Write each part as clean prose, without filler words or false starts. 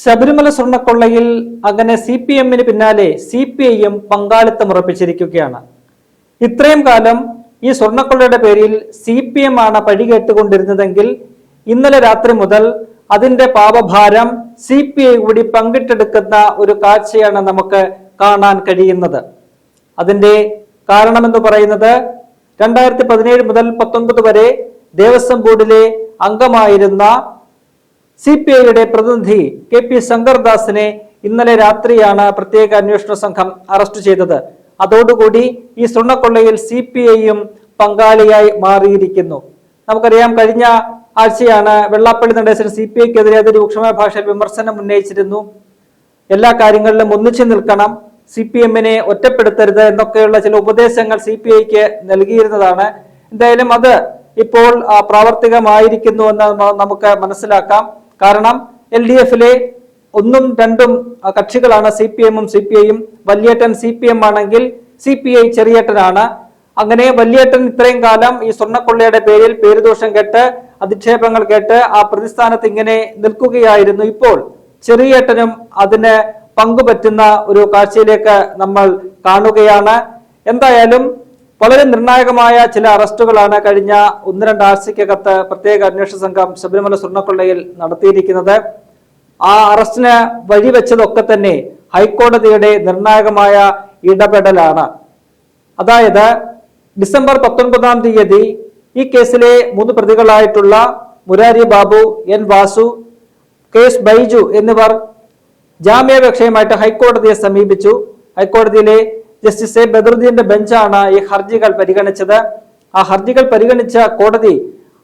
ശബരിമല സ്വർണ്ണക്കൊള്ളയിൽ അങ്ങനെ CPM-ന് പിന്നാലെ CPI-യും പങ്കാളിത്തം ഉറപ്പിച്ചിരിക്കുകയാണ്. ഇത്രയും കാലം ഈ സ്വർണ്ണക്കൊള്ളയുടെ പേരിൽ CPM ആണ് പഴികേട്ടുകൊണ്ടിരുന്നതെങ്കിൽ ഇന്നലെ രാത്രി മുതൽ അതിന്റെ പാപഭാരം CPI കൂടി പങ്കിട്ടെടുക്കുന്ന ഒരു കാഴ്ചയാണ് നമുക്ക് കാണാൻ കഴിയുന്നത്. അതിന്റെ കാരണമെന്ന് പറയുന്നത് 2017 മുതൽ 2019 വരെ ദേവസ്വം ബോർഡിലെ അംഗമായിരുന്ന CPI-യുടെ പ്രതിനിധി KP ശങ്കർദാസിനെ ഇന്നലെ രാത്രിയാണ് പ്രത്യേക അന്വേഷണ സംഘം അറസ്റ്റ് ചെയ്തത്. അതോടുകൂടി ഈ സ്വർണ്ണക്കൊള്ളയിൽ CPI-യും പങ്കാളിയായി മാറിയിരിക്കുന്നു. നമുക്കറിയാം, കഴിഞ്ഞ ആഴ്ചയാണ് വെള്ളാപ്പള്ളി നടേശൻ CPI-ക്കെതിരെ രൂക്ഷമായ ഭാഷയിൽ വിമർശനം ഉന്നയിച്ചിരുന്നു. എല്ലാ കാര്യങ്ങളിലും ഒന്നിച്ചു നിൽക്കണം, CPM-നെ ഒറ്റപ്പെടുത്തരുത് എന്നൊക്കെയുള്ള ചില ഉപദേശങ്ങൾ CPI-ക്ക് നൽകിയിരുന്നതാണ്. എന്തായാലും അത് ഇപ്പോൾ പ്രാവർത്തികമായിരിക്കുന്നു എന്ന് നമുക്ക് മനസ്സിലാക്കാം. കാരണം LDF-ലെ ഒന്നും രണ്ടും കക്ഷികളാണ് CPM-ഉം CPI-യും. വല്യേട്ടൻ CPM ആണെങ്കിൽ CPI ചെറിയേട്ടനാണ്. അങ്ങനെ വല്യേട്ടൻ ഇത്രയും കാലം ഈ സ്വർണ്ണക്കൊള്ളയുടെ പേരിൽ പേരുദോഷം കേട്ട് അധിക്ഷേപങ്ങൾ കേട്ട് ആ പ്രതിസ്ഥാനത്ത് ഇങ്ങനെ നിൽക്കുകയായിരുന്നു. ഇപ്പോൾ ചെറിയേട്ടനും അതിന് പങ്കുപറ്റുന്ന ഒരു കാഴ്ചയിലേക്ക് നമ്മൾ കാണുകയാണ്. എന്തായാലും വളരെ നിർണായകമായ ചില അറസ്റ്റുകളാണ് കഴിഞ്ഞ 1-2 ആഴ്ചക്കകത്ത് പ്രത്യേക അന്വേഷണ സംഘം ശബരിമല സ്വർണ്ണക്കൊള്ളയിൽ നടത്തിയിരിക്കുന്നത്. ആ അറസ്റ്റിന് വഴിവെച്ചതൊക്കെ തന്നെ ഹൈക്കോടതിയുടെ നിർണായകമായ ഇടപെടലാണ്. അതായത് ഡിസംബർ 19-ാം തീയതി ഈ കേസിലെ 3 പ്രതികളായിട്ടുള്ള മുരാരി ബാബു, N വാസു, KS ബൈജു എന്നിവർ ജാമ്യാപേക്ഷയുമായിട്ട് ഹൈക്കോടതിയെ സമീപിച്ചു. ഹൈക്കോടതിയിലെ ജസ്റ്റിസ് A ബദറുദ്ദീന്റെ ബെഞ്ചാണ് ഈ ഹർജികൾ പരിഗണിച്ചത്. ആ ഹർജികൾ പരിഗണിച്ച കോടതി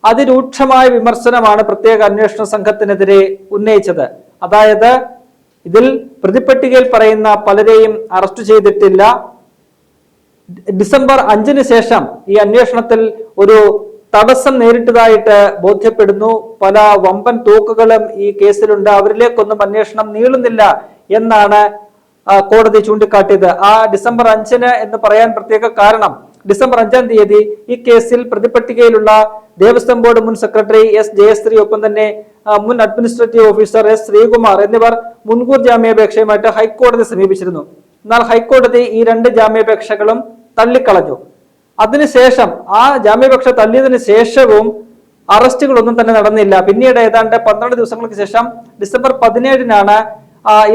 അതിരൂക്ഷമായ വിമർശനമാണ് പ്രത്യേക അന്വേഷണ സംഘത്തിനെതിരെ ഉന്നയിച്ചത്. അതായത് ഇതിൽ പ്രതിപ്പട്ടികയിൽ പറയുന്ന പലരെയും അറസ്റ്റ് ചെയ്തിട്ടില്ല. ഡിസംബർ 5-ന് ശേഷം ഈ അന്വേഷണത്തിൽ ഒരു തടസ്സം നേരിട്ടതായിട്ട് ബോധ്യപ്പെടുന്നു. പല വമ്പൻ തൂക്കുകളും ഈ കേസിലുണ്ട്, അവരിലേക്കൊന്നും അന്വേഷണം നീളുന്നില്ല എന്നാണ് കോടതി ചൂണ്ടിക്കാട്ടിയത്. ആ ഡിസംബർ 5-ന് എന്ന് പറയാൻ പ്രത്യേക കാരണം, ഡിസംബർ 5-ാം തീയതി ഈ കേസിൽ പ്രതിപട്ടികയിലുള്ള ദേവസ്വം ബോർഡ് മുൻ സെക്രട്ടറി S ജയശ്രീ, ഒപ്പം തന്നെ മുൻ അഡ്മിനിസ്ട്രേറ്റീവ് ഓഫീസർ S ശ്രീകുമാർ എന്നിവർ മുൻകൂർ ജാമ്യാപേക്ഷയുമായിട്ട് ഹൈക്കോടതി സമീപിച്ചിരുന്നു. എന്നാൽ ഹൈക്കോടതി ഈ 2 ജാമ്യാപേക്ഷകളും തള്ളിക്കളഞ്ഞു. അതിനുശേഷം ആ ജാമ്യാപേക്ഷ തള്ളിയതിനു ശേഷവും അറസ്റ്റുകളൊന്നും തന്നെ നടന്നില്ല. പിന്നീട് ഏതാണ്ട് 12 ദിവസങ്ങൾക്ക് ശേഷം ഡിസംബർ 17-നാണ്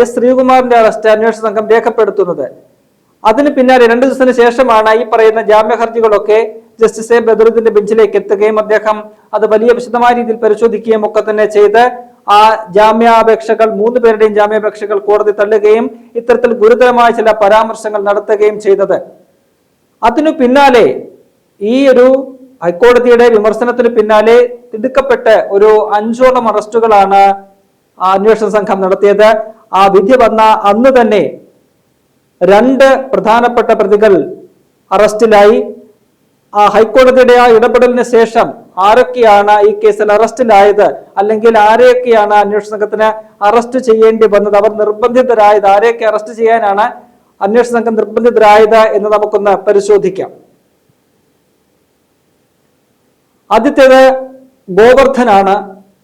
S ശ്രീകുമാറിന്റെ അറസ്റ്റ് അന്വേഷണ സംഘം രേഖപ്പെടുത്തുന്നത്. അതിന് പിന്നാലെ 2 ദിവസത്തിന് ശേഷമാണ് ഈ പറയുന്ന ജാമ്യ ഹർജികളൊക്കെ ജസ്റ്റിസ് A ബദറുദ്ദീന്റെ ബെഞ്ചിലേക്ക് എത്തുകയും അദ്ദേഹം അത് വലിയ വിശദമായ രീതിയിൽ പരിശോധിക്കുകയും ഒക്കെ തന്നെ ചെയ്ത് ആ ജാമ്യാപേക്ഷകൾ 3 പേരുടെയും ജാമ്യാപേക്ഷകൾ കോടതി തള്ളുകയും ഇത്തരത്തിൽ ഗുരുതരമായ ചില പരാമർശങ്ങൾ നടത്തുകയും ചെയ്തത്. അതിനു പിന്നാലെ ഈ ഒരു ഹൈക്കോടതിയുടെ വിമർശനത്തിന് പിന്നാലെ തിടുക്കപ്പെട്ട് ഒരു 5ഓളം അറസ്റ്റുകളാണ് അന്വേഷണ സംഘം നടത്തിയത്. ആ വിധി വന്ന അന്ന് തന്നെ 2 പ്രധാനപ്പെട്ട പ്രതികൾ അറസ്റ്റിലായി. ആ ഹൈക്കോടതിയുടെ ആ ഇടപെടലിന് ശേഷം ആരൊക്കെയാണ് ഈ കേസിൽ അറസ്റ്റിലായത്, അല്ലെങ്കിൽ ആരെയൊക്കെയാണ് അന്വേഷണ സംഘത്തിന് അറസ്റ്റ് ചെയ്യേണ്ടി വന്നത്, അവർ നിർബന്ധിതരായത്, ആരെയൊക്കെ അറസ്റ്റ് ചെയ്യാനാണ് അന്വേഷണ സംഘം നിർബന്ധിതരായത് എന്ന് നമുക്കൊന്ന് പരിശോധിക്കാം. ആദ്യത്തേത് ഗോവർദ്ധനാണ്.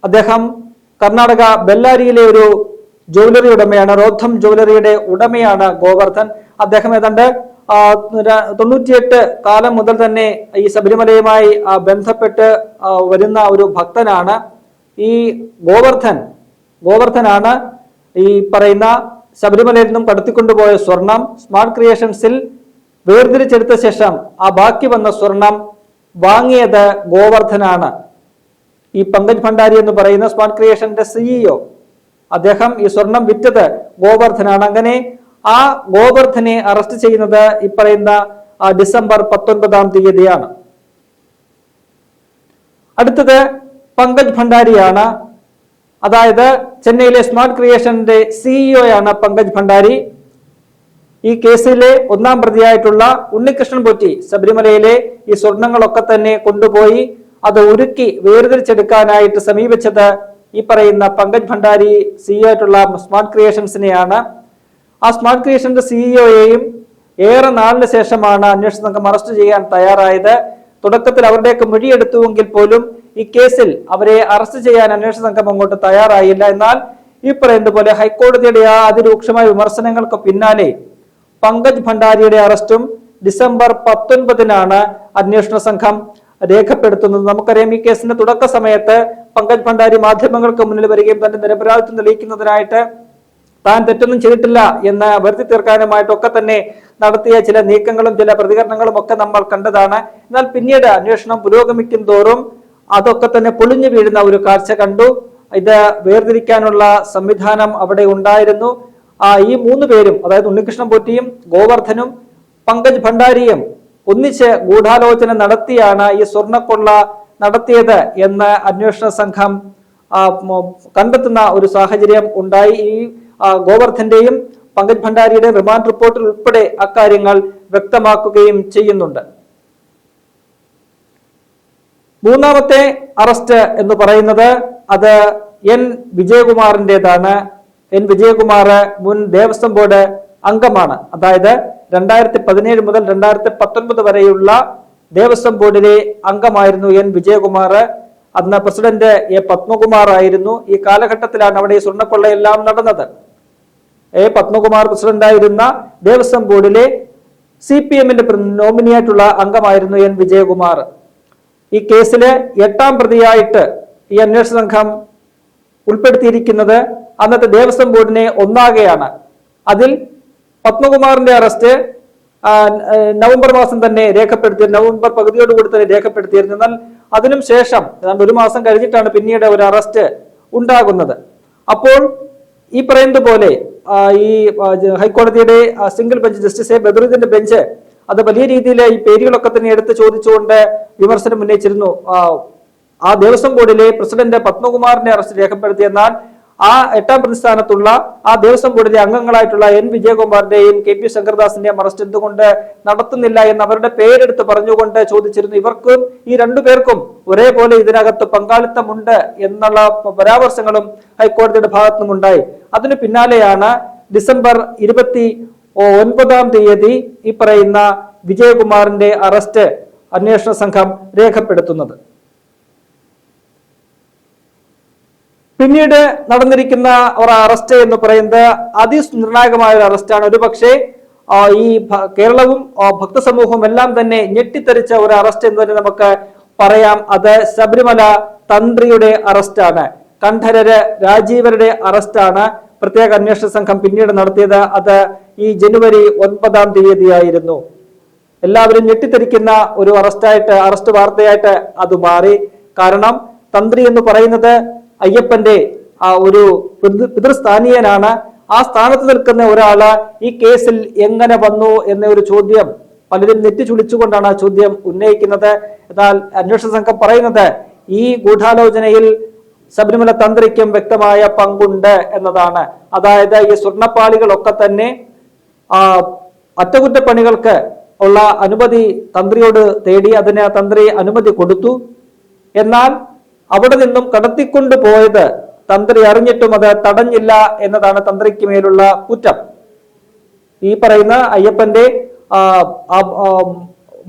അദ്ദേഹം കർണാടക ബെല്ലാരിയിലെ ഒരു ജ്വല്ലറി ഉടമയാണ്. റോദ്ധം ജ്വല്ലറിയുടെ ഉടമയാണ് ഗോവർദ്ധൻ. അദ്ദേഹം ഏതാണ്ട് 98 കാലം മുതൽ തന്നെ ഈ ശബരിമലയുമായി ബന്ധപ്പെട്ട് വരുന്ന ഒരു ഭക്തനാണ്. ഈ ഗോവർദ്ധനാണ് ഈ പറയുന്ന ശബരിമലയിൽ നിന്നും കടത്തിക്കൊണ്ടുപോയ സ്വർണം സ്മാർട്ട് ക്രിയേഷൻസിൽ വേർതിരിച്ചെടുത്ത ശേഷം ആ ബാക്കി വന്ന സ്വർണം വാങ്ങിയത് ഗോവർദ്ധനാണ്. ഈ പങ്കജ് ഭണ്ഡാരി എന്ന് പറയുന്ന സ്മാർട്ട് ക്രിയേഷന്റെ CEO, അദ്ദേഹം ഈ സ്വർണം വിറ്റത് ഗോവർദ്ധനാണ്. അങ്ങനെ ആ ഗോവർദ്ധനെ അറസ്റ്റ് ചെയ്യുന്നത് ഈ പറയുന്ന ഡിസംബർ 19-ാം തീയതിയാണ്. അടുത്തത് പങ്കജ് ഭണ്ഡാരിയാണ്. അതായത് ചെന്നൈയിലെ സ്മാർട്ട് ക്രിയേഷന്റെ CEO ആണ് പങ്കജ് ഭണ്ഡാരി. ഈ കേസിലെ 1-ാം പ്രതിയായിട്ടുള്ള ഉണ്ണികൃഷ്ണൻ പോറ്റി ശബരിമലയിലെ ഈ സ്വർണങ്ങളൊക്കെ തന്നെ കൊണ്ടുപോയി അത് ഉരുക്കി വേർതിരിച്ചെടുക്കാനായിട്ട് സമീപിച്ചത് ഈ പറയുന്ന പങ്കജ് ഭണ്ഡാരി CEO ആയിട്ടുള്ള സ്മാർട്ട് ക്രിയേഷൻസിനെയാണ്. ആ സ്മാർട്ട് ക്രിയേഷന്റെ CEOയെയും ഏറെ നാളിന് ശേഷമാണ് അന്വേഷണ സംഘം അറസ്റ്റ് ചെയ്യാൻ തയ്യാറായത്. തുടക്കത്തിൽ അവരുടെയൊക്കെ മൊഴിയെടുത്തുവെങ്കിൽ പോലും ഈ കേസിൽ അവരെ അറസ്റ്റ് ചെയ്യാൻ അന്വേഷണ സംഘം അങ്ങോട്ട് തയ്യാറായില്ല. എന്നാൽ ഈ പറയുന്നത് പോലെ ഹൈക്കോടതിയുടെ ആ അതിരൂക്ഷമായ വിമർശനങ്ങൾക്ക് പിന്നാലെ പങ്കജ് ഭണ്ഡാരിയുടെ അറസ്റ്റും ഡിസംബർ 19-നാണ് അന്വേഷണ സംഘം രേഖപ്പെടുത്തുന്നത്. നമുക്കറിയാം, ഈ കേസിന്റെ തുടക്ക സമയത്ത് പങ്കജ് ഭണ്ഡാരി മാധ്യമങ്ങൾക്ക് മുന്നിൽ വരികയും തന്റെ നിരപരാധിത്വം തെളിയിക്കുന്നതിനായിട്ട് താൻ തെറ്റൊന്നും ചെയ്തിട്ടില്ല എന്ന് വരുത്തി തീർക്കാനുമായിട്ടൊക്കെ തന്നെ നടത്തിയ ചില നീക്കങ്ങളും ചില പ്രതികരണങ്ങളും ഒക്കെ നമ്മൾ കണ്ടതാണ്. എന്നാൽ പിന്നീട് അന്വേഷണം പുരോഗമിക്കും തോറും അതൊക്കെ തന്നെ പൊളിഞ്ഞു വീഴുന്ന ഒരു കാഴ്ച കണ്ടു. ഇത് വേർതിരിക്കാനുള്ള സംവിധാനം അവിടെ ഉണ്ടായിരുന്നു. ഈ 3 പേരും, അതായത് ഉണ്ണികൃഷ്ണൻ പോറ്റിയും ഗോവർദ്ധനും പങ്കജ് ഭണ്ഡാരിയും ഒന്നിച്ച് ഗൂഢാലോചന നടത്തിയാണ് ഈ സ്വർണ്ണക്കൊള്ള നടത്തിയത് എന്ന് അന്വേഷണ സംഘം കണ്ടെത്തുന്ന ഒരു സാഹചര്യം ഉണ്ടായി. ഈ ഗോവർദ്ധന്റെയും പങ്കജ് ഭണ്ഡാരിയുടെ റിമാൻഡ് റിപ്പോർട്ടിൽ ഉൾപ്പെടെ അക്കാര്യങ്ങൾ വ്യക്തമാക്കുകയും ചെയ്യുന്നുണ്ട്. മൂന്നാമത്തെ അറസ്റ്റ് എന്ന് പറയുന്നത് അത് എൻ വിജയകുമാറിൻ്റെതാണ്. എൻ വിജയകുമാർ മുൻ ദേവസ്വം ബോർഡ് അംഗമാണ്. അതായത് 2017 മുതൽ 2019 വരെയുള്ള ദേവസ്വം ബോർഡിലെ അംഗമായിരുന്നു എൻ വിജയകുമാർ. അന്ന് പ്രസിഡന്റ് എ പത്മകുമാർ ആയിരുന്നു. ഈ കാലഘട്ടത്തിലാണ് അവിടെ ഈ സ്വർണ്ണക്കൊള്ളയെല്ലാം നടന്നത്. എ പത്മകുമാർ പ്രസിഡന്റായിരുന്ന ദേവസ്വം ബോർഡിലെ CPM-ന്റെ നോമിനിയായിട്ടുള്ള അംഗമായിരുന്നു എൻ വിജയകുമാർ. ഈ കേസിലെ 8ാം പ്രതിയായിട്ട് ഈ അന്വേഷണ സംഘം ഉൾപ്പെടുത്തിയിരിക്കുന്നത് അന്നത്തെ ദേവസ്വം ബോർഡിനെ ഒന്നാകെയാണ്. അതിൽ പത്മകുമാറിന്റെ അറസ്റ്റ് നവംബർ മാസം തന്നെ നവംബർ പകുതിയോടുകൂടി തന്നെ രേഖപ്പെടുത്തിയിരുന്നു. എന്നാൽ അതിനും ശേഷം 1 മാസം കഴിഞ്ഞിട്ടാണ് പിന്നീട് ഒരു അറസ്റ്റ് ഉണ്ടാകുന്നത്. അപ്പോൾ ഈ പറയുന്നത് പോലെ ഈ ഹൈക്കോടതിയുടെ സിംഗിൾ ബെഞ്ച് ജസ്റ്റിസ് എ ബദറുദ്ദീന്റെ ബെഞ്ച് അത് വലിയ രീതിയിൽ ഈ പേരുകളൊക്കെ തന്നെ എടുത്ത് ചോദിച്ചുകൊണ്ട് വിമർശനം ഉന്നയിച്ചിരുന്നു. ആ ദേവസ്വം ബോർഡിലെ പ്രസിഡന്റ് പത്മകുമാറിന്റെ അറസ്റ്റ് രേഖപ്പെടുത്തി. എന്നാൽ ആ 8ാം പ്രതിസ്ഥാനത്തുള്ള ആ ദേവസ്വം ബോർഡിലെ അംഗങ്ങളായിട്ടുള്ള എൻ വിജയകുമാറിന്റെയും KP ശങ്കർദാസിന്റെയും അറസ്റ്റ് എന്തുകൊണ്ട് നടത്തുന്നില്ല എന്ന് അവരുടെ പേരെടുത്ത് പറഞ്ഞുകൊണ്ട് ചോദിച്ചിരുന്നു. ഇവർക്കും ഈ 2 പേർക്കും ഒരേപോലെ ഇതിനകത്ത് പങ്കാളിത്തമുണ്ട് എന്നുള്ള പരാമർശങ്ങളും ഹൈക്കോടതിയുടെ ഭാഗത്തുനിന്നും ഉണ്ടായി. അതിനു പിന്നാലെയാണ് ഡിസംബർ 29-ാം തീയതി ഈ പറയുന്ന വിജയകുമാറിന്റെ അറസ്റ്റ് അന്വേഷണ സംഘം രേഖപ്പെടുത്തുന്നത്. പിന്നീട് നടന്നിരിക്കുന്ന ഒരു അറസ്റ്റ് എന്ന് പറയുന്നത് അതിനിർണായകമായ ഒരു അറസ്റ്റാണ്. ഒരുപക്ഷെ ഈ കേരളവും ഭക്തസമൂഹവും എല്ലാം തന്നെ ഞെട്ടിത്തെറിച്ച ഒരു അറസ്റ്റ് എന്ന് തന്നെ നമുക്ക് പറയാം. അത് ശബരിമല തന്ത്രിയുടെ അറസ്റ്റാണ്. കണ്ഠരര് രാജീവരുടെ അറസ്റ്റാണ് പ്രത്യേക അന്വേഷണ സംഘം പിന്നീട് നടത്തിയത്. അത് ഈ ജനുവരി 9-ാം തീയതിയായിരുന്നു. എല്ലാവരും ഞെട്ടിത്തെറിക്കുന്ന ഒരു അറസ്റ്റ് വാർത്തയായിട്ട് അത് മാറി. കാരണം തന്ത്രി എന്ന് പറയുന്നത് അയ്യപ്പന്റെ ഒരു പിതൃസ്ഥാനീയനാണ്. ആ സ്ഥാനത്ത് നിൽക്കുന്ന ഒരാള് ഈ കേസിൽ എങ്ങനെ വന്നു എന്ന ഒരു ചോദ്യം പലരും നെറ്റിച്ചുളിച്ചുകൊണ്ടാണ് ആ ചോദ്യം ഉന്നയിക്കുന്നത്. എന്നാൽ അന്വേഷണ സംഘം പറയുന്നത് ഈ ഗൂഢാലോചനയിൽ ശബരിമല തന്ത്രിക്കും വ്യക്തമായ പങ്കുണ്ട് എന്നതാണ്. അതായത് ഈ സ്വർണ്ണപ്പാളികളൊക്കെ തന്നെ അറ്റകുറ്റപ്പണികൾക്ക് ഉള്ള അനുമതി തന്ത്രിയോട് തേടി, അതിന് തന്ത്രി അനുമതി കൊടുത്തു. എന്നാൽ അവിടെ നിന്നും കടത്തിക്കൊണ്ടു പോയത് തന്ത്രി അറിഞ്ഞിട്ടും അത് തടഞ്ഞില്ല എന്നതാണ് തന്ത്രിക്ക് മേലുള്ള കുറ്റം. ഈ പറയുന്ന അയ്യപ്പന്റെ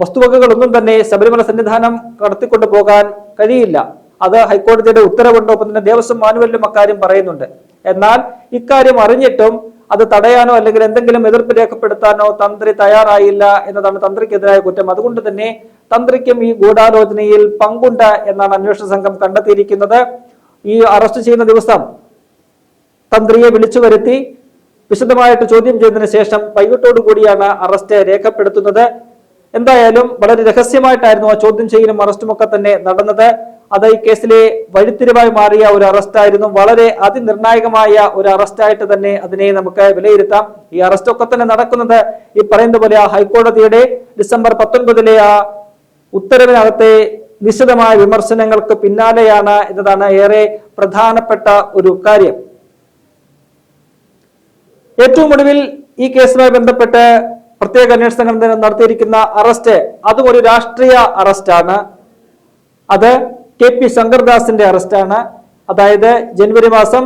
വസ്തുവകകളൊന്നും തന്നെ ശബരിമല സന്നിധാനം കടത്തിക്കൊണ്ടു പോകാൻ കഴിയില്ല. അത് ഹൈക്കോടതിയുടെ ഉത്തരവുണ്ട്. ഒപ്പം തന്നെ ദേവസ്വം മാനുവലിലും അക്കാര്യം പറയുന്നുണ്ട്. എന്നാൽ ഇക്കാര്യം അറിഞ്ഞിട്ടും അത് തടയാനോ അല്ലെങ്കിൽ എന്തെങ്കിലും എതിർപ്പ് രേഖപ്പെടുത്താനോ തന്ത്രി തയ്യാറായില്ല എന്നതാണ് തന്ത്രിക്കെതിരായ കുറ്റം. അതുകൊണ്ട് തന്നെ തന്ത്രിക്കും ഈ ഗൂഢാലോചനയിൽ പങ്കുണ്ട് എന്നാണ് അന്വേഷണ സംഘം കണ്ടെത്തിയിരിക്കുന്നത്. ഈ അറസ്റ്റ് ചെയ്യുന്ന ദിവസം തന്ത്രിയെ വിളിച്ചു വരുത്തി വിശദമായിട്ട് ചോദ്യം ചെയ്തതിനു ശേഷം വൈകിട്ടോടുകൂടിയാണ് അറസ്റ്റ് രേഖപ്പെടുത്തുന്നത്. എന്തായാലും വളരെ രഹസ്യമായിട്ടായിരുന്നു ആ ചോദ്യം ചെയ്യലും അറസ്റ്റും ഒക്കെ തന്നെ നടന്നത്. അത് ഈ കേസിലെ വഴിത്തിരിവായി മാറിയ ഒരു അറസ്റ്റായിരുന്നു. വളരെ അതിനിർണായകമായ ഒരു അറസ്റ്റായിട്ട് തന്നെ അതിനെ നമുക്ക് വിലയിരുത്താം. ഈ അറസ്റ്റ് ഒക്കെ തന്നെ നടക്കുന്നത് ഈ പറയുന്ന പോലെ ആ ഹൈക്കോടതിയുടെ ഡിസംബർ 19-ലെ ആ ഉത്തരവിനകത്തെ നിശിതമായ വിമർശനങ്ങൾക്ക് പിന്നാലെയാണ് എന്നതാണ് ഏറെ പ്രധാനപ്പെട്ട ഒരു കാര്യം. ഏറ്റവും ഒടുവിൽ ഈ കേസുമായി ബന്ധപ്പെട്ട് പ്രത്യേക അന്വേഷണ സംഘം നടത്തിയിരിക്കുന്ന അറസ്റ്റ് അതും ഒരു രാഷ്ട്രീയ അറസ്റ്റാണ്. അത് KP ശങ്കർദാസിന്റെ അറസ്റ്റാണ്. അതായത് ജനുവരി മാസം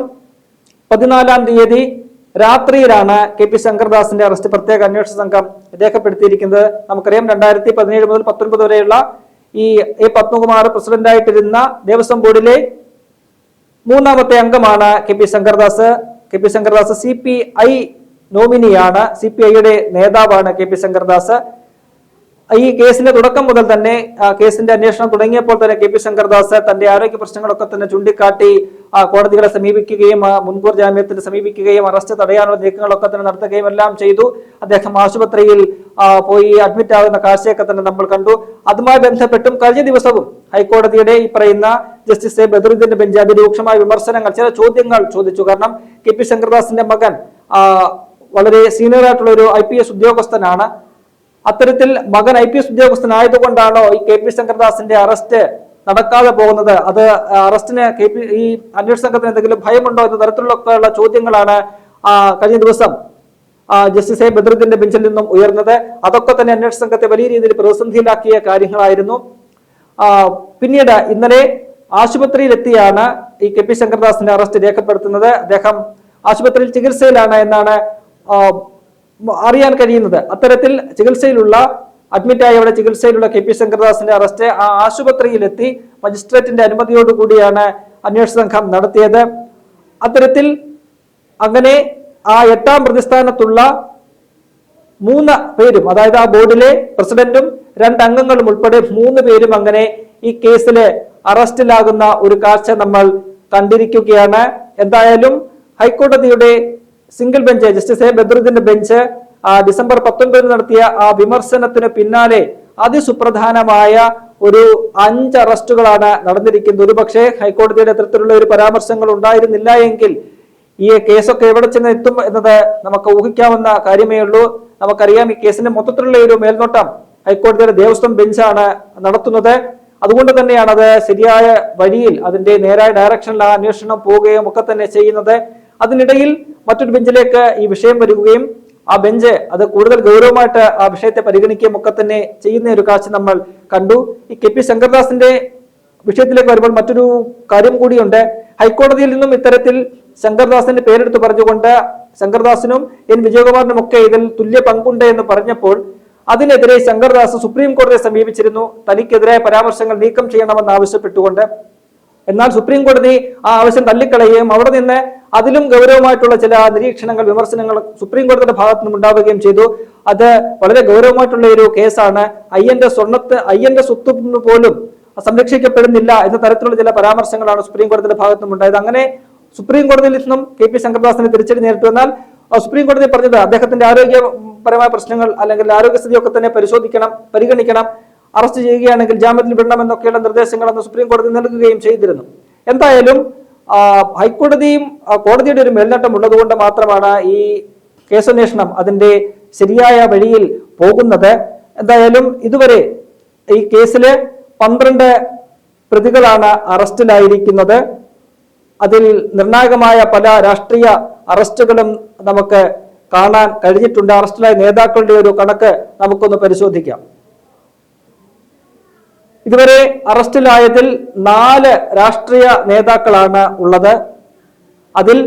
14-ാം തീയതി രാത്രിയിലാണ് KP ശങ്കർദാസിന്റെ അറസ്റ്റ് പ്രത്യേക അന്വേഷണ സംഘം രേഖപ്പെടുത്തിയിരിക്കുന്നത്. നമുക്കറിയാം 2017 മുതൽ 2019 വരെയുള്ള ഈ എ പത്മകുമാർ പ്രസിഡന്റായിട്ടിരുന്ന ദേവസ്വം ബോർഡിലെ മൂന്നാമത്തെ അംഗമാണ് K P Sankardas. K P Sankardas CPI നോമിനിയാണ്, CPIയുടെ നേതാവാണ് കെ പി ശങ്കർദാസ്. ഈ കേസിന്റെ തുടക്കം മുതൽ തന്നെ കേസിന്റെ അന്വേഷണം തുടങ്ങിയപ്പോൾ തന്നെ കെ പി ശങ്കർദാസ് തന്റെ ആരോഗ്യ പ്രശ്നങ്ങളൊക്കെ തന്നെ ചൂണ്ടിക്കാട്ടി കോടതികളെ സമീപിക്കുകയും മുൻകൂർ ജാമ്യത്തിന് സമീപിക്കുകയും അറസ്റ്റ് തടയാനുള്ള നീക്കങ്ങളൊക്കെ തന്നെ നടത്തുകയും എല്ലാം ചെയ്തു. അദ്ദേഹം ആശുപത്രിയിൽ പോയി അഡ്മിറ്റ് ആകുന്ന കാഴ്ചയൊക്കെ തന്നെ നമ്മൾ കണ്ടു. അതുമായി ബന്ധപ്പെട്ടും കഴിഞ്ഞ ദിവസവും ഹൈക്കോടതിയുടെ ഈ പറയുന്ന ജസ്റ്റിസ് എ ബദറുദ്ദീന്റെ ബെഞ്ച് അതിരൂക്ഷമായ വിമർശനങ്ങൾ, ചില ചോദ്യങ്ങൾ ചോദിച്ചു. കാരണം കെ പി ശങ്കർദാസിന്റെ മകൻ വളരെ സീനിയർ ആയിട്ടുള്ള ഒരു IPS ഉദ്യോഗസ്ഥനാണ്. അത്തരത്തിൽ മകൻ IPS ഉദ്യോഗസ്ഥനായതുകൊണ്ടാണോ ഈ കെ പി ശങ്കർദാസിന്റെ അറസ്റ്റ് നടക്കാതെ പോകുന്നത്? അത് അറസ്റ്റിന് ഈ അന്വേഷണ സംഘത്തിന് എന്തെങ്കിലും ഭയമുണ്ടോ എന്ന തരത്തിലുള്ള ചോദ്യങ്ങളാണ് കഴിഞ്ഞ ദിവസം ജസ്റ്റിസ് എ ബദറുദ്ദീന്റെ ബെഞ്ചിൽ നിന്നും ഉയർന്നത്. അതൊക്കെ തന്നെ അന്വേഷണ സംഘത്തെ വലിയ രീതിയിൽ പ്രതിസന്ധിയിലാക്കിയ കാര്യങ്ങളായിരുന്നു. പിന്നീട് ഇന്നലെ ആശുപത്രിയിലെത്തിയാണ് ഈ കെ പി ശങ്കർദാസിന്റെ അറസ്റ്റ് രേഖപ്പെടുത്തുന്നത്. അദ്ദേഹം ആശുപത്രിയിൽ ചികിത്സയിലാണ് എന്നാണ് അറിയാൻ കഴിയുന്നത്. അത്തരത്തിൽ അഡ്മിറ്റായി അവിടെ ചികിത്സയിലുള്ള കെ പി ശങ്കർദാസിന്റെ അറസ്റ്റ് ആശുപത്രിയിലെത്തി മജിസ്ട്രേറ്റിന്റെ അനുമതിയോടുകൂടിയാണ് അന്വേഷണ സംഘം നടത്തിയത്. അത്തരത്തിൽ അങ്ങനെ 8ാം പ്രതിസ്ഥാനത്തുള്ള 3 പേരും, അതായത് ആ ബോർഡിലെ പ്രസിഡന്റും 2 അംഗങ്ങളും ഉൾപ്പെടെ 3 പേരും അങ്ങനെ ഈ കേസില് അറസ്റ്റിലാകുന്ന ഒരു കാഴ്ച നമ്മൾ കണ്ടിരിക്കുകയാണ്. എന്തായാലും ഹൈക്കോടതിയുടെ സിംഗിൾ ബെഞ്ച്, ജസ്റ്റിസ് എ ബദറുദ്ദീന്റെ ബെഞ്ച് ഡിസംബർ 19 നടത്തിയ ആ വിമർശനത്തിന് പിന്നാലെ അതിസുപ്രധാനമായ ഒരു 5 അറസ്റ്റുകളാണ് നടന്നിരിക്കുന്നത്. ഒരുപക്ഷെ ഹൈക്കോടതിയുടെ അത്തരത്തിലുള്ള ഒരു പരാമർശങ്ങൾ ഉണ്ടായിരുന്നില്ല എങ്കിൽ ഈ കേസൊക്കെ എവിടെ ചെന്ന് എത്തും എന്നത് നമുക്ക് ഊഹിക്കാവുന്ന കാര്യമേ ഉള്ളൂ. നമുക്കറിയാം ഈ കേസിന്റെ മൊത്തത്തിലുള്ള ഒരു മേൽനോട്ടം ഹൈക്കോടതിയുടെ ദേവസ്വം ബെഞ്ചാണ് നടത്തുന്നത്. അതുകൊണ്ട് തന്നെയാണ് അത് ശരിയായ വഴിയിൽ അതിന്റെ നേരായ ഡയറക്ഷനിൽ ആ അന്വേഷണം പോവുകയും ഒക്കെ തന്നെ ചെയ്യുന്നത്. അതിനിടയിൽ മറ്റൊരു ബെഞ്ചിലേക്ക് ഈ വിഷയം വരികയും ആ ബെഞ്ച് അത് കൂടുതൽ ഗൗരവമായിട്ട് ആ വിഷയത്തെ പരിഗണിക്കുകയും ഒക്കെ തന്നെ ചെയ്യുന്ന ഒരു കാഴ്ച നമ്മൾ കണ്ടു. ഈ കെ പി ശങ്കർദാസിന്റെ വിഷയത്തിലേക്ക് വരുമ്പോൾ മറ്റൊരു കാര്യം കൂടിയുണ്ട്. ഹൈക്കോടതിയിൽ നിന്നും ഇത്തരത്തിൽ ശങ്കർദാസിന്റെ പേരെടുത്ത് പറഞ്ഞുകൊണ്ട് ശങ്കർദാസിനും N വിജയകുമാറിനും ഒക്കെ ഇതിൽ തുല്യ പങ്കുണ്ട് എന്ന് പറഞ്ഞപ്പോൾ അതിനെതിരെ ശങ്കർദാസ് സുപ്രീം കോടതിയെ സമീപിച്ചിരുന്നു, തനിക്കെതിരായ പരാമർശങ്ങൾ നീക്കം ചെയ്യണമെന്ന് ആവശ്യപ്പെട്ടുകൊണ്ട്. എന്നാൽ സുപ്രീം കോടതി ആ ആവശ്യം തള്ളിക്കളയുകയും അവിടെ നിന്ന് അതിലും ഗൗരവമായിട്ടുള്ള ചില നിരീക്ഷണങ്ങൾ, വിമർശനങ്ങൾ സുപ്രീം കോടതിയുടെ ഭാഗത്തു നിന്നും ഉണ്ടാവുകയും ചെയ്തു. അത് വളരെ ഗൗരവമായിട്ടുള്ള ഒരു കേസാണ്. അയ്യന്റെ സ്വത്ത് പോലും സംരക്ഷിക്കപ്പെടുന്നില്ല എന്ന തരത്തിലുള്ള ചില പരാമർശങ്ങളാണ് സുപ്രീം കോടതിയുടെ ഭാഗത്തു നിന്നും ഉണ്ടായത്. അങ്ങനെ സുപ്രീം കോടതിയിൽ നിന്നും കെ പി ശങ്കർദാസിനെ തിരിച്ചടി നേരിട്ടു. എന്നാൽ സുപ്രീം കോടതി പറഞ്ഞത് അദ്ദേഹത്തിന്റെ ആരോഗ്യപരമായ പ്രശ്നങ്ങൾ അല്ലെങ്കിൽ ആരോഗ്യസ്ഥിതിയൊക്കെ തന്നെ പരിഗണിക്കണം, അറസ്റ്റ് ചെയ്യുകയാണെങ്കിൽ ജാമ്യത്തിൽ വിടണമെന്നൊക്കെയുള്ള നിർദ്ദേശങ്ങൾ അന്ന് സുപ്രീം കോടതി നൽകുകയും ചെയ്തിരുന്നു. എന്തായാലും ഹൈക്കോടതിയും കോടതിയുടെ ഒരു മേൽനോട്ടം ഉള്ളതുകൊണ്ട് മാത്രമാണ് ഈ കേസന്വേഷണം അതിന്റെ ശരിയായ വഴിയിൽ പോകുന്നത്. എന്തായാലും ഇതുവരെ ഈ കേസില് 12 പ്രതികളാണ് അറസ്റ്റിലായിരിക്കുന്നത്. അതിൽ നിർണായകമായ പല രാഷ്ട്രീയ അറസ്റ്റുകളും നമുക്ക് കാണാൻ കഴിഞ്ഞിട്ടുണ്ട്. അറസ്റ്റിലായ നേതാക്കളുടെ ഒരു കണക്ക് നമുക്കൊന്ന് പരിശോധിക്കാം. ഇതുവരെ അറസ്റ്റിലായതിൽ 4 രാഷ്ട്രീയ നേതാക്കളാണ് ഉള്ളത്. അതിൽ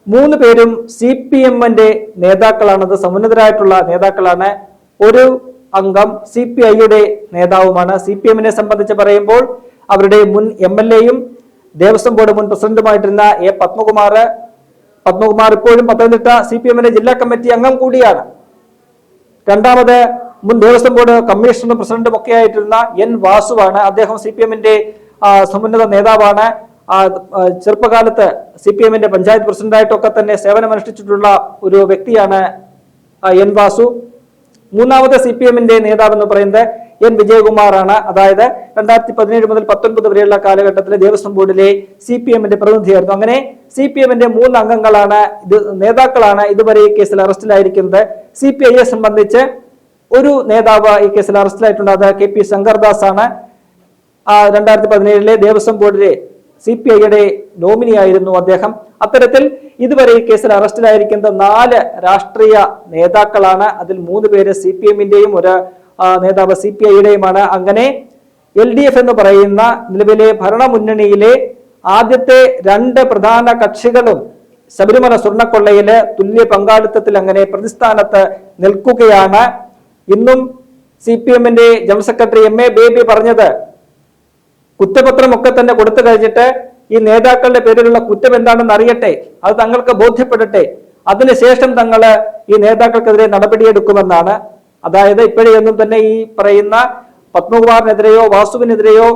3 പേരും CPMന്റെ നേതാക്കളാണത്, സമുന്നതരായിട്ടുള്ള നേതാക്കളാണ്. ഒരു അംഗം CPIയുടെ നേതാവുമാണ്. CPMനെ സംബന്ധിച്ച് പറയുമ്പോൾ അവരുടെ മുൻ MLAയും ദേവസ്വം ബോർഡ് മുൻ പ്രസിഡന്റുമായിട്ടിരുന്ന A. പത്മകുമാർ ഇപ്പോഴും പത്തനംതിട്ട CPMന്റെ ജില്ലാ കമ്മിറ്റി അംഗം കൂടിയാണ്. രണ്ടാമത് മുൻ ദേവസ്വം ബോർഡ് കമ്മീഷണറും പ്രസിഡന്റും ഒക്കെ ആയിട്ടിരുന്ന N. വാസുവാണ്. അദ്ദേഹം CPMന്റെ സമുന്നത നേതാവാണ്. ചെറുപ്പകാലത്ത് CPMന്റെ പഞ്ചായത്ത് പ്രസിഡന്റായിട്ടൊക്കെ തന്നെ സേവനമനുഷ്ഠിച്ചിട്ടുള്ള ഒരു വ്യക്തിയാണ് N. വാസു. മൂന്നാമത്തെ CPMന്റെ നേതാവ് എന്ന് പറയുന്നത് N. വിജയകുമാറാണ്. അതായത് 2017 മുതൽ 19 വരെയുള്ള കാലഘട്ടത്തിലെ ദേവസ്വം ബോർഡിലെ CPMന്റെ പ്രതിനിധിയായിരുന്നു. അങ്ങനെ CPMന്റെ 3 അംഗങ്ങളാണ്, നേതാക്കളാണ് ഇതുവരെ ഈ കേസിൽ അറസ്റ്റിലായിരിക്കുന്നത്. CPIയെ സംബന്ധിച്ച് ഒരു നേതാവ് ഈ കേസിൽ അറസ്റ്റിലായിട്ടുണ്ട്. അത് കെ പി ശങ്കർദാസ് ആണ്. 2017 ദേവസ്വം ബോർഡിലെ CPIയുടെ നോമിനിയായിരുന്നു അദ്ദേഹം. അത്തരത്തിൽ ഇതുവരെ ഈ കേസിൽ അറസ്റ്റിലായിരിക്കുന്നത് 4 രാഷ്ട്രീയ നേതാക്കളാണ്. അതിൽ 3 പേര് CPMന്റെയും ഒരു നേതാവ് CPIയുടെയുമാണ്. അങ്ങനെ LDF എന്ന് പറയുന്ന നിലവിലെ ഭരണമുന്നണിയിലെ ആദ്യത്തെ 2 പ്രധാന കക്ഷികളും ശബരിമല സ്വർണ്ണക്കൊള്ളയില് തുല്യ പങ്കാളിത്തത്തിൽ അങ്ങനെ പ്രതിസ്ഥാനത്ത് നിൽക്കുകയാണ്. ഇന്നും CPMന്റെ ജനറൽ സെക്രട്ടറി MA ബേബി പറഞ്ഞത് കുറ്റപത്രമൊക്കെ തന്നെ കൊടുത്തു കഴിഞ്ഞിട്ട് ഈ നേതാക്കളുടെ പേരിലുള്ള കുറ്റം എന്താണെന്ന് അറിയട്ടെ, അത് തങ്ങൾക്ക് ബോധ്യപ്പെടട്ടെ, അതിനുശേഷം തങ്ങൾ ഈ നേതാക്കൾക്കെതിരെ നടപടിയെടുക്കുമെന്നാണ്. അതായത് ഇപ്പോഴൊന്നും തന്നെ ഈ പറയുന്ന പത്മകുമാറിനെതിരെയോ വാസുവിനെതിരെയോ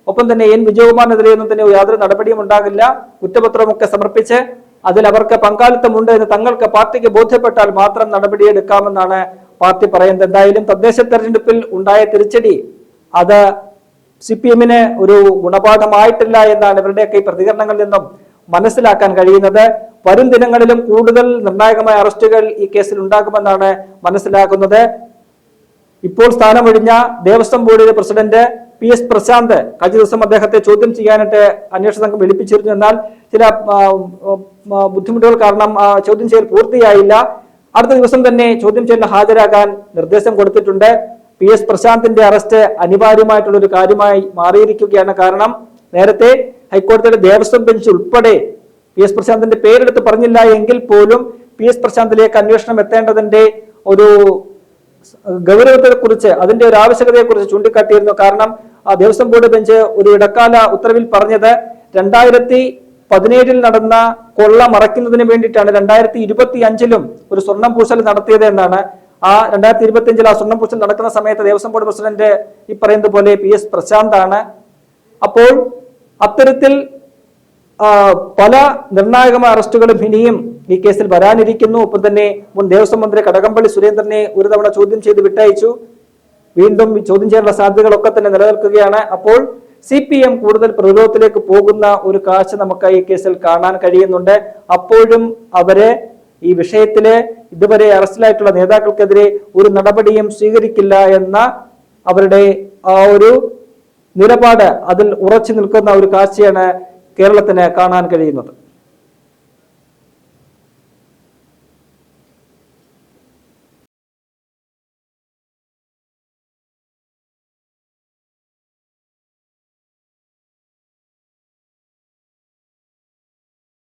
ഒപ്പം തന്നെ എൻ വിജയകുമാറിനെതിരെയോ ഒന്നും തന്നെ യാതൊരു നടപടിയും ഉണ്ടാകില്ല. കുറ്റപത്രമൊക്കെ സമർപ്പിച്ച് അതിൽ അവർക്ക് പങ്കാളിത്തമുണ്ട് എന്ന് തങ്ങൾക്ക് പാർട്ടിക്ക് ബോധ്യപ്പെട്ടാൽ മാത്രം നടപടിയെടുക്കാമെന്നാണ് പാർട്ടി പറയുന്നത്. എന്തായാലും തദ്ദേശ തെരഞ്ഞെടുപ്പിൽ ഉണ്ടായ തിരിച്ചടി അത് CPM-ന് ഒരു ഗുണപാഠമായിട്ടില്ല എന്നാണ് ഇവരുടെയൊക്കെ ഈ പ്രതികരണങ്ങളിൽ നിന്നും മനസ്സിലാക്കാൻ കഴിയുന്നത്. വരും ദിനങ്ങളിലും കൂടുതൽ നിർണായകമായ അറസ്റ്റുകൾ ഈ കേസിൽ ഉണ്ടാകുമെന്നാണ് മനസ്സിലാക്കുന്നത്. ഇപ്പോൾ സ്ഥാനമൊഴിഞ്ഞ ദേവസ്വം ബോർഡിലെ പ്രസിഡന്റ് PS പ്രശാന്ത് കഴിഞ്ഞ ദിവസം അദ്ദേഹത്തെ ചോദ്യം ചെയ്യാനായിട്ട് അന്വേഷണ സംഘം വിളിപ്പിച്ചിരുന്നു. എന്നാൽ ചില ബുദ്ധിമുട്ടുകൾ കാരണം ചോദ്യം ചെയ്യൽ പൂർത്തിയായില്ല. അടുത്ത ദിവസം തന്നെ ചോദ്യം ചെയ്യലിന് ഹാജരാകാൻ നിർദ്ദേശം കൊടുത്തിട്ടുണ്ട്. PS പ്രശാന്തിന്റെ അറസ്റ്റ് അനിവാര്യമായിട്ടുള്ള ഒരു കാര്യമായി മാറിയിരിക്കുകയാണ്. കാരണം നേരത്തെ ഹൈക്കോടതിയുടെ ദേവസ്വം ബെഞ്ച് ഉൾപ്പെടെ PS പ്രശാന്തിന്റെ പേരെടുത്ത് പറഞ്ഞില്ല എങ്കിൽ പോലും PS പ്രശാന്തിലേക്ക് അന്വേഷണം എത്തേണ്ടതിന്റെ ഒരു ഗൗരവത്തെക്കുറിച്ച്, അതിന്റെ ഒരു ആവശ്യകതയെക്കുറിച്ച് ചൂണ്ടിക്കാട്ടിയിരുന്നു. കാരണം ദേവസ്വം ബോർഡ് ബെഞ്ച് ഒരു ഇടക്കാല ഉത്തരവിൽ പറഞ്ഞത് 2017 നടന്ന കൊള്ള മറയ്ക്കുന്നതിന് വേണ്ടിയിട്ടാണ് 2025 ഒരു സ്വർണം പൂശൽ നടത്തിയത് എന്നാണ്. ആ 2025 ആ സ്വർണം പൂശൽ നടക്കുന്ന സമയത്ത് ദേവസ്വം ബോർഡ് പ്രസിഡന്റ് ഈ പറയുന്നത് പോലെ PS പ്രശാന്ത് ആണ്. അപ്പോൾ അത്തരത്തിൽ പല നിർണായകമായ അറസ്റ്റുകളും ഇനിയും ഈ കേസിൽ വരാനിരിക്കുന്നു. ഒപ്പം തന്നെ മുൻ ദേവസ്വം മന്ത്രി കടകംപള്ളി സുരേന്ദ്രനെ ഒരു തവണ ചോദ്യം ചെയ്ത് വിട്ടയച്ചു. വീണ്ടും ചോദ്യം ചെയ്യാനുള്ള സാധ്യതകളൊക്കെ തന്നെ നിലനിൽക്കുകയാണ്. അപ്പോൾ CPM കൂടുതൽ പ്രതിരോധത്തിലേക്ക് പോകുന്ന ഒരു കാഴ്ച നമുക്ക് ഈ കേസിൽ കാണാൻ കഴിയുന്നുണ്ട്. അപ്പോഴും അവര് ഈ വിഷയത്തില് ഇതുവരെ അറസ്റ്റിലായിട്ടുള്ള നേതാക്കൾക്കെതിരെ ഒരു നടപടിയും സ്വീകരിക്കില്ല എന്ന അവരുടെ ആ ഒരു നിലപാട് അതിൽ ഉറച്ചു നിൽക്കുന്ന ഒരു കാഴ്ചയാണ് കേരളത്തിന് കാണാൻ കഴിയുന്നത്.